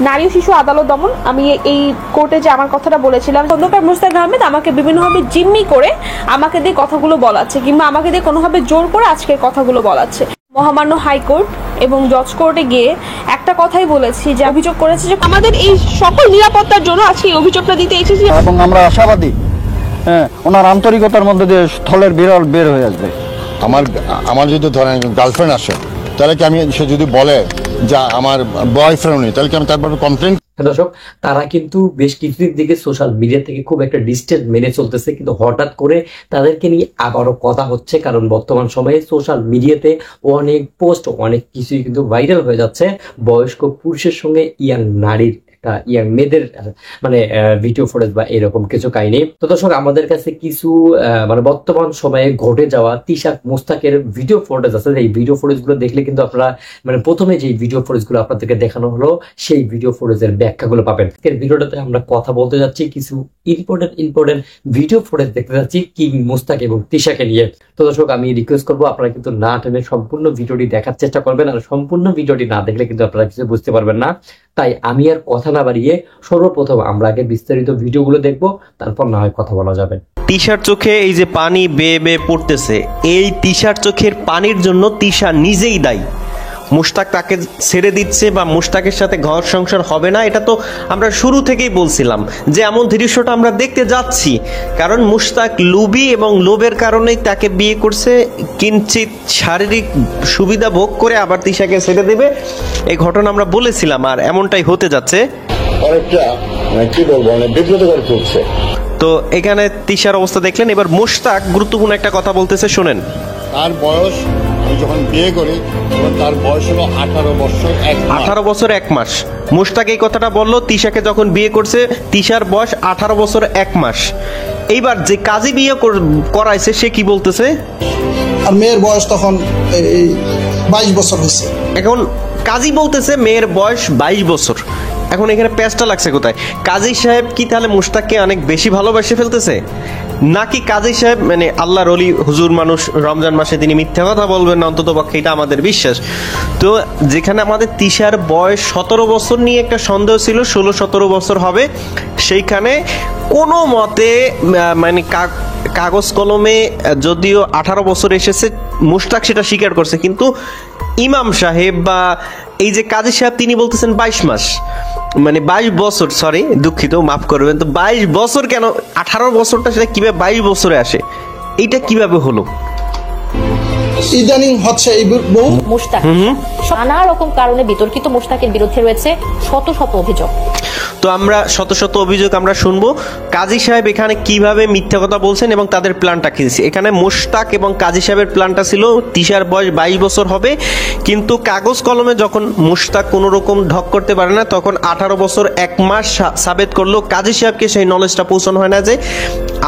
নারী ও শিশু আদালত দমন, আমি এই কোর্টে যে আমার কথাটা বলেছিলাম, খন্দকার মোস্তাক আহমেদ আমাকে বিভিন্নভাবে জিম্মি করে আমাকে দিয়ে কথাগুলো বলাচ্ছে, কিংবা আমাকে দিয়ে কোনোভাবে জোর করে আজকের কথাগুলো বলাচ্ছে। মহামান্য হাইকোর্ট এবং জজ কোর্টে গিয়ে একটা কথাই বলেছি, যে অভিযোগ করেছে যে আমাদের এই সকল নিরাপত্তার জন্য আজকে এই অভিযোগটা দিতে এসেছি, এবং আমরা আশাবাদী ওনার আন্তরিকতার মধ্যে দিয়ে স্থলের বিরল বের হয়ে আসবে। আমার যদি ধরেন গার্লফ্রেন্ড আসে, তাহলে কি আমি, সে যদি বলে যে আমার বয়ফ্রেন্ড নেই, তাহলে কি আমি তারপর কমপ্লেন? দর্শক, তারা কিন্তু বেশ কিছুদিন থেকে সোশ্যাল মিডিয়া থেকে খুব একটা ডিস্টেন্স মেনে চলতেছে, কিন্তু হঠাৎ করে তাদেরকে নিয়ে আবারও কথা হচ্ছে, কারণ বর্তমান সময়ে সোশ্যাল মিডিয়াতে অনেক পোস্ট, অনেক কিছুই কিন্তু ভাইরাল হয়ে যাচ্ছে বয়স্ক পুরুষের সঙ্গে ইয়াং নারীর, ইয়াং মেয়েদের মানে ভিডিও ফুটেজ বা এরকম কিছু কাহিনী। তো দর্শক, আমাদের কাছে কিছু মানে বর্তমান সময়ে ঘটে যাওয়া তিশা মোস্তাকের ভিডিও ফুটেজ আছে। এই ভিডিও ফুটেজ গুলো দেখলে কিন্তু আপনারা মানে প্রথমে যে ভিডিও ফুটেজ গুলো আপনাদেরকে দেখানো হলো সেই ভিডিও ফুটেজের ব্যাখ্যাগুলো পাবেন। এর ভিডিওটাতে আমরা কথা বলতে যাচ্ছি কিছু ইম্পর্টেন্ট ভিডিও ফুটেজ দেখতে যাচ্ছি কিং মোস্তাক এবং তিশাকে নিয়ে। তো দর্শক, আমি রিকোয়েস্ট করবো আপনারা কিন্তু না টেনে সম্পূর্ণ ভিডিওটি দেখার চেষ্টা করবেন, আর সম্পূর্ণ ভিডিওটি না দেখলে কিন্তু আপনারা কিছু বুঝতে পারবেন না। তাই আমি আর কথা না বাড়িয়ে সর্বপ্রথম আমরা আগে বিস্তারিত ভিডিওগুলো দেখবো, তারপর না হয় কথা বলা যাবে। তিশার চোখে এই যে পানি বেয়ে বেয়ে পড়তেছে, এই তিশার চোখের পানির জন্য তিশা নিজেই দায়ী। মুশতাক তাকে ছেড়ে দিচ্ছে বা মুশতাকের সাথে ঘর সংসার হবে না, এটা তো আমরা শুরু থেকেই বলছিলাম যে এমন দৃশ্যটা আমরা দেখতে যাচ্ছি, কারণ মুশতাক লোভী এবং লোভের কারণেই তাকে বিয়ে করছে, কিঞ্চিত শারীরিক সুবিধা ভোগ করে আবার তিশাকে ছেড়ে দেবে, এই ঘটনা আমরা বলেছিলাম, আর এমনটাই হতে যাচ্ছে। অনেকটা কি বলবো, অনেক বিব্রতকর চলছে। তো এখানে তিশার অবস্থা দেখলেন, এবার মুশতাক গুরুত্বপূর্ণ একটা কথা বলতেছে, শোনেন। তার বয়স, আমি যখন বিয়ে করি তখন তার বয়স হলো 18 বছর 1 মাস। মুশতাক এই কথাটা বললো তিশাকে যখন বিয়ে করছে, তিশার বয়স 18 বছর 1 মাস। এইবার যে কাজী বিয়ে করাইছে সে কি বলতেছে, আর মেয়ের বয়স তখন 22 বছর হয়েছে। এখন কাজী বলতেছে মেয়ের বয়স 22 বছর। এখন এখানে প্যাচটা লাগছে কোথায়? কাজী সাহেব কি তাহলে মুশতাককে অনেক বেশি ভালোবেসে ফেলতেছে, নাকি কাজী সাহেব মানে আল্লাহর ওলি হুজুর মানুষ, রমজান মাসে তিনি মিথ্যা কথা বলবেন না, অন্তত পক্ষে এটা আমাদের বিশ্বাস। তো যেখানে আমাদের তিশার বয়স 17 বছর নিয়ে একটা সন্দেহ ছিল, 16-17 বছর হবে, সেইখানে কোনো মতে মানে কাগজ কলমে যদিও 18 বছর এসেছে, মুশতাক সেটা স্বীকার করছে, কিন্তু ইমাম সাহেব বা এই যে কাজী সাহেব তিনি বলতেছেন 22 মাস, মানে 22 বছর, সরি দুঃখিত, মাফ করবেন। তো 22 বছর কেন, 18 বছরটা সেটা কিভাবে 22 বছরে আসে, এইটা কিভাবে হলো? ইদানিং হচ্ছে এই মুশতাক নানা রকম কারণে বিতর্কিত, মুশতাকের বিরুদ্ধে রয়েছে শত শত অভিযোগ। তো আমরা শত অভিযোগ আমরা শুনবো, কাজী সাহেব এখানে কিভাবে মিথ্যা কথা বলছেন এবং তাদের প্ল্যানটা কি। এখানে মুশতাক এবং কাজী সাহেবের প্ল্যানটা ছিল তিশার বয়স 22 বছর হবে, কিন্তু কাগজ কলমে যখন মুশতাক কোনো রকম ঢক করতে পারে না, তখন 18 বছর 1 মাস সাবেত করলো। কাজী সাহেবকে সেই নলেজটা পৌঁছানো হয় না যে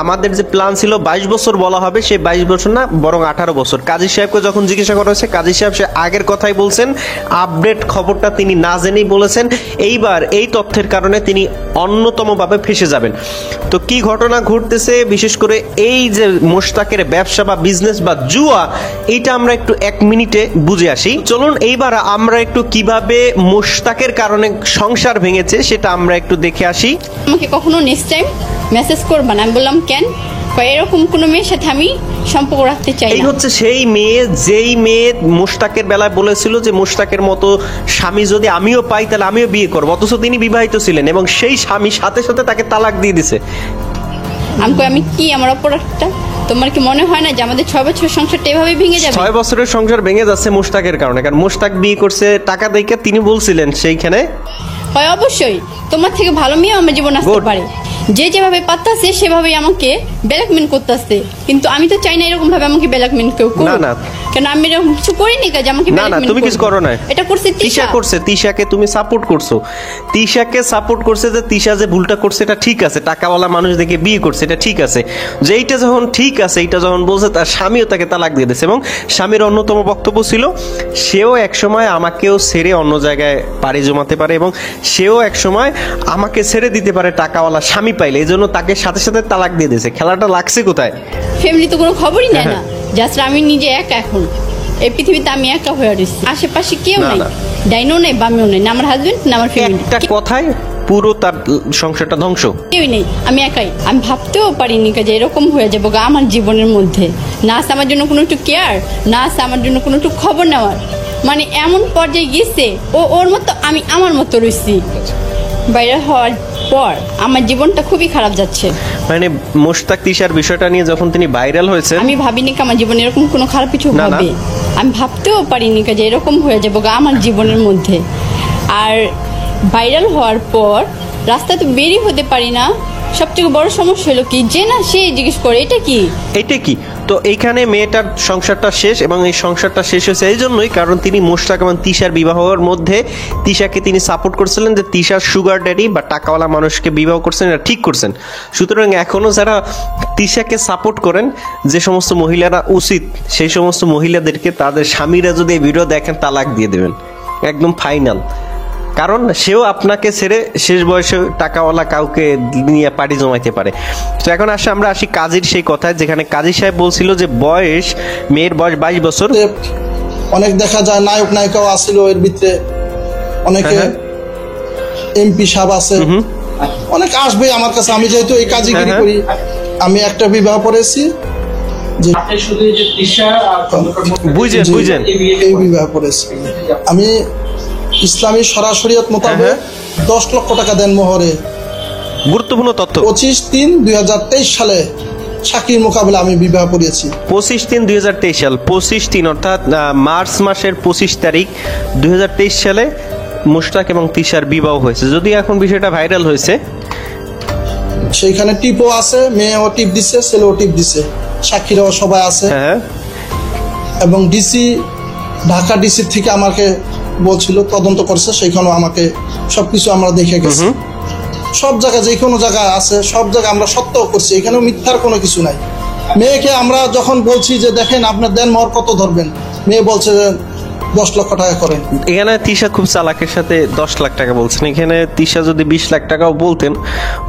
আমাদের যে প্ল্যান ছিল 22 বছর বলা হবে, সেই 22 বছর না বরং 18 বছর। কাজী সাহেবকে যখন জিজ্ঞাসা করা হয়েছে, কাজী সাহেব সে আগের কথাই বলছেন, আপডেট খবরটা তিনি না জেনেই বলেছেন। এইবার এই তথ্যের কারণে তিনি অন্যতমভাবে ফেসে যাবেন। তো কি ঘটনা ঘটতেছে, বিশেষ করে এই যে মুশতাকের ব্যবসা বা বিজনেস বা জুয়া, এইটা আমরা একটু 1 মিনিটে বুঝে আসি। চলুন এইবার আমরা একটু কিভাবে মুশতাকের কারণে সংসার ভেঙেছে সেটা আমরা একটু দেখে আসি। আমাকে কখনো নেক্সট টাইম মেসেজ করবেন, আমি বললাম কেন, এরকম কোনো মেয়ের সাথে আমি সম্পর্ক রাখতে চাই না। এই হচ্ছে সেই মেয়ে, যেই মেয়ে মুশতাকের বেলায় বলেছিল যে মুশতাকের মতো স্বামী যদি আমিও পাই তাহলে আমিও বিয়ে করবো, অথচ তিনি বিবাহিত ছিলেন এবং সেই স্বামী সাথে সাথে তাকে তালাক দিয়ে দিছে। আমি কি, আমার অপরাধটা তোমার কি মনে হয় না যে আমাদের 6 বছরের সংসারটা এভাবে ভেঙে যাবে? 6 বছরের সংসার ভেঙে যাচ্ছে মুশতাকের কারণে, কারণ মুশতাক বিয়ে করছে টাকা দেখে, তিনি বলছিলেন সেইখানে। হয় অবশ্যই, তোমার থেকে ভালো মেয়ে আমার জীবন আসতে পারে, যে যেভাবে পারতাছে সেভাবেই আমাকে ব্ল্যাকমেল করতেছে, কিন্তু আমি তো চাই না এরকম ভাবে আমাকে ব্ল্যাকমেল কেউ করুক। না কেন আমি এরকম কিছু করিনি, কাজ আমাকে না তুমি কিছু করো না, এটা করছে তিশা করছে, তিশাকে তুমি সাপোর্ট করছো, তিশাকে সাপোর্ট করছে যে তিশা যে ভুলটা করছে এটা ঠিক আছে, টাকাওয়ালা মানুষ দেখে বিয়ে করছে এটা ঠিক আছে, যে এইটা যখন ঠিক আছে, এইটা যখন বলছে তার স্বামীও তাকে তালাক দিয়ে দিয়েছে। এবং স্বামীর অন্যতম বক্তব্য ছিল সেও একসময় আমাকেও ছেড়ে অন্য জায়গায় পাড়ি জমাতে পারে এবং সেও একসময় আমাকে ছেড়ে দিতে পারে টাকাওয়ালা স্বামী পাইলে, এই জন্য তাকে সাথে সাথে তালাক দিয়ে দিয়েছে। খেলাটা লাগছে কোথায়? ফ্যামিলি তো কোনো খবরই নেয় না, জাস্ট আমি নিজে একা এখন এই পৃথিবীতে আমি একা হয়ে রয়েছি, আশেপাশে কেউ না, নাই, না। ডাইনো নেই বামিও নেই, না আমার হাজবেন্ড না আমার ফ্যামিলি, একটা কথায় পুরো তার সংসারটা ধ্বংস। কেউই নেই, আমি একাই। আমি ভাবতেও পারিনি যে এরকম হয়ে যাবো গা আমার জীবনের মধ্যে। না আছে আমার জন্য কোনো একটু কেয়ার, না আছে আমার জন্য কোনো একটু খবর নেওয়ার, মানে এমন পর্যায়ে গেছে ও ওর মতো আমি আমার মতো রয়েছি। বাইরে হওয়ার পর আমার জীবনটা খুবই খারাপ যাচ্ছে। মানে মোশতাক তিশার বিষয়টা নিয়ে যখন তিনি ভাইরাল হয়েছেন, আমি ভাবিনি কি আমার জীবনে এরকম কোনো খারাপ কিছু না, না। হবে। আমি ভাবতেও পারিনি যে এরকম হয়ে যাবো গা আমার জীবনের মধ্যে। আর ভাইরাল হওয়ার পর রাস্তায় তো বেরিয়ে হতে পারি না। সবথেকে বড় সমস্যা হলো কি, যে না সে জিজ্ঞেস করে এটা কি, এটা কি। তো এইখানে মেয়েটার সংসারটা শেষ, এবং এই সংসারটা শেষ হয়েছে এই জন্যই কারণ তিনি মোশতাক এবং তিশার বিবাহের মধ্যে তিশাকে তিনি সাপোর্ট করছিলেন যে তিশার সুগার ড্যাডি বা টাকাওয়ালা মানুষকে বিবাহ করছেন, এটা ঠিক করছেন। সুতরাং এখনো যারা তিশাকে সাপোর্ট করেন, যে সমস্ত মহিলারা উচিত সেই সমস্ত মহিলাদেরকে তাদের স্বামীরা যদি এই ভিডিও দেখেন তালাক দিয়ে দেবেন, একদম ফাইনাল। কারণ সেও আপনাকে ছেড়ে শেষ বয়সে টাকাওয়ালা কাউকে নিয়ে পার্টি জমাইতে পারে। তো এখন আমরা আসি কাজীর সেই কথায়, যেখানে কাজী সাহেব বলছিল যে মেয়ের বয়স 22 বছর। অনেক দেখা যায় নায়ক নায়িকাও আসছিল এর ভিতরে, অনেকে এমপি সাহেব আছে, অনেক আসবে আমার কাছে। আমি যেহেতু এই কাজীগিরি করি, আমি একটা বিবাহ করেছি যে বুঝেন এই বিবাহ করেছি আমি ইসলামী শরিয়ত মোতাবেক 10 লক্ষ টাকা দেন মোহরে। গুরুত্বপূর্ণ তথ্য। 25/3/2023 সালে সাক্ষীর মোকাবেলা আমি বিবাহ করেছি। 25/3/2023 সাল, 25/3 অর্থাৎ মার্চ মাসের 25 তারিখ 2023 সালে মোশতাক এবং তিশার বিবাহ হয়েছে। যদি এখন বিষয়টা ভাইরাল হয়েছে, সেইখানে টিপও আছে, মেয়েও টিপ দিছে, ছেলেও টিপ দিছে, সাক্ষীরাও সবাই আছে। হ্যাঁ, এবং ঢাকা ডিসি থেকে আমাকে বলছিল তদন্ত করছে, সেইখানেও আমাকে সবকিছু আমরা দেখে গেছি। সব জায়গায় যে কোনো জায়গায় আছে, সব জায়গায় আমরা সত্য করছি, এখানেও মিথ্যার কোনো কিছু নাই। মেয়েকে আমরা যখন বলছি যে দেখেন আপনার দেন মোহর কত ধরবেন, মেয়ে বলছে যে 10 লক্ষ টাকা করেন। এখানে তিশা খুব চালাকের সাথে 10 লাখ টাকা বলছেন। এখানে তিশা যদি 20 লাখ টাকাও বলতেন,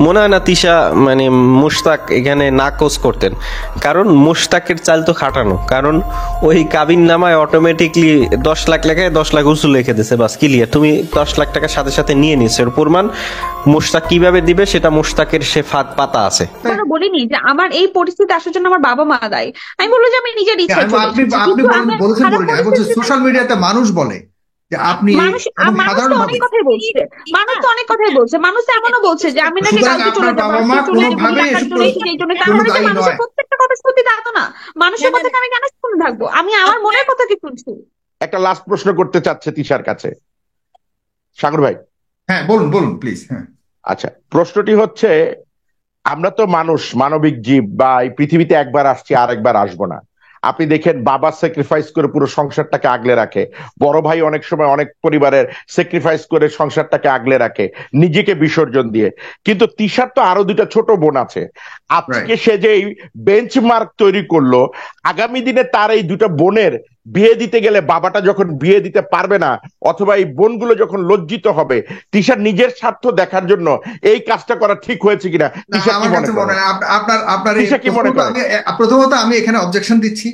মনে হয় না তিশা মানে মোশতাক এখানে নাকচ করতেন। কারণ মোশতাকের চাল তো খাটানো, কারণ ওই কাবিন নামায় অটোমেটিকলি 10 লাখ লেখায় 10 লাখ উসুল লিখে দিছে, বাস ক্লিয়ার। তুমি 10 লাখ টাকার সাথে সাথে নিয়ে নিছো, এর প্রমাণ মোশতাক কিভাবে দিবে সেটা মোশতাকের সে ফাঁদ পাতা আছে। বলিনি যে আমার এই পরিস্থিতি আসার জন্য আমার বাবা মা দায়ী, আমি বলবো যে আমি নিজের ইচ্ছা সোশ্যাল মিডিয়াতে মানুষ বলে যে আপনি সাধারণ অনেক কথাই বলছে, মানুষ তো অনেক কথাই বলছে, মানুষ তো এমনও বলছে যে আমি নাকি কালকে চলে যাবো, মানুষের প্রত্যেকটা কথা শুনতে তা তো না, মানুষের কথাকে আমি কেন শুনে থাকবো, আমি আমার মনের কথা কি শুনছি। একটা লাস্ট প্রশ্ন করতে চাচ্ছে তিশার কাছে, সাগর ভাই। হ্যাঁ বলুন প্লিজ। হ্যাঁ, আচ্ছা, প্রশ্নটি হচ্ছে, আমরা তো মানুষ, মানবিক জীব, বা এই পৃথিবীতে একবার আসছি আর একবার আসবো না। আপনি দেখেন বাবা স্যাক্রিফাইস করে পুরো সংসারটাকে আগলে রাখে, বড় ভাই অনেক সময় অনেক পরিবারের স্যাক্রিফাইস করে সংসারটাকে আগলে রাখে নিজেকে বিসর্জন দিয়ে। কিন্তু তিশার তো আরো 2টা ছোট বোন আছে। আজকে সে যে বেঞ্চমার্ক তৈরি করলো, আগামী দিনে তার এই 2টা বোনের বিয়ে দিতে গেলে বাবাটা যখন বিয়ে দিতে পারবে না, অথবা এই বোনগুলো যখন লজ্জিত হবে, তিশার নিজের স্বার্থ দেখার জন্য এই কাজটা করা ঠিক হয়েছে কিনা প্রথমত আমি এখানে অবজেকশন দিচ্ছি।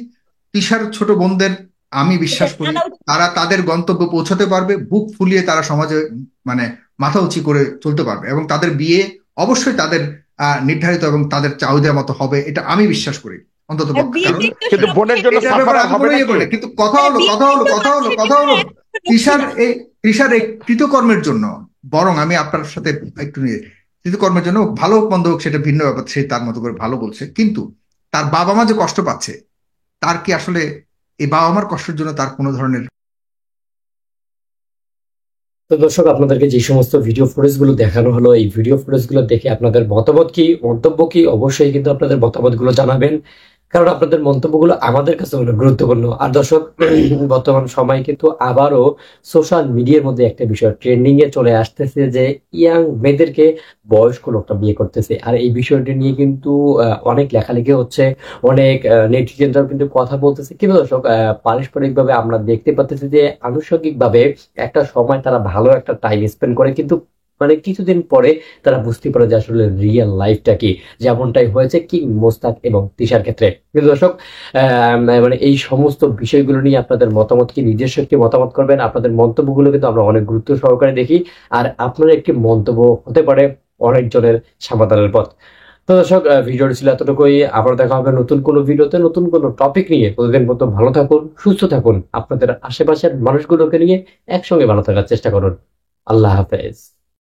তিশার ছোট বোনদের আমি বিশ্বাস করি তারা তাদের গন্তব্য পৌঁছাতে পারবে, বুক ফুলিয়ে তারা সমাজে মানে মাথা উঁচু করে চলতে পারবে, এবং তাদের বিয়ে অবশ্যই তাদের নির্ধারিত এবং তাদের চাহিদার মতো হবে, এটা আমি বিশ্বাস করি অন্তত। কিন্তু বোনের জন্য কিন্তু কথা হলো তিশার এই কৃতকর্মের জন্য, বরং আমি আপনার সাথে একটু নিয়ে, কৃতকর্মের জন্য ভালো মন্দ হোক সেটা ভিন্ন ব্যাপার, সে তার মতো করে ভালো বলছে, কিন্তু তার বাবা মা যে কষ্ট পাচ্ছে, তার কি আসলে এই বাবা মার কষ্টের জন্য তার কোনো ধরনের। তো দর্শক, আপনাদেরকে যে সমস্ত ভিডিও ফুটেজ গুলো দেখানো হলো, এই ভিডিও ফুটেজ গুলো দেখে আপনাদের মতামত কি, মন্তব্য কি, অবশ্যই কিন্তু আপনাদের মতামত গুলো জানাবেন, কারণ আপনাদের মন্তব্যগুলো আমাদের কাছে অনেক গুরুত্বপূর্ণ। আর দর্শক, বর্তমান সময় কিন্তু আবারও সোশ্যাল মিডিয়ার মধ্যে একটা বিষয় ট্রেন্ডিং এ চলে আসতেছে যে ইয়াং মেয়েদেরকে বয়স্ক লোকটা বিয়ে করতেছে। আর এই বিষয়টি নিয়ে কিন্তু অনেক লেখালেখি হচ্ছে, অনেক নেটিজেনরাও কিন্তু কথা বলতেছে। কিন্তু দর্শক, পারস্পরিক ভাবে আমরা দেখতে পাচ্ছি যে আনুষঙ্গিক ভাবে একটা সময় তারা ভালো একটা টাইম স্পেন্ড করে, কিন্তু মানে কিছুদিন পরে তারা বুঝতে পারে যে আসলে রিয়েল লাইফটা কি, যেমনটাই হয়েছে কিং মোস্তাক এবং তিশার ক্ষেত্রে। কিন্তু দর্শক মানে এই সমস্ত বিষয়গুলো নিয়ে আপনাদের মতামত কি, নিজস্ব একটি মতামত করবেন। আপনাদের মন্তব্যগুলো কিন্তু আমরা অনেক গুরুত্ব সহকারে দেখি, আর আপনার একটি মন্তব্য হতে পারে অনেকজনের সমাধানের পথ। তো দর্শক ভিডিওটি ছিল এতটুকুই, আবার দেখা হবে নতুন কোনো ভিডিওতে নতুন কোনো টপিক নিয়ে। প্রতিদিন মতো ভালো থাকুন, সুস্থ থাকুন, আপনাদের আশেপাশের মানুষগুলোকে নিয়ে একসঙ্গে ভালো থাকার চেষ্টা করুন। আল্লাহ হাফেজ।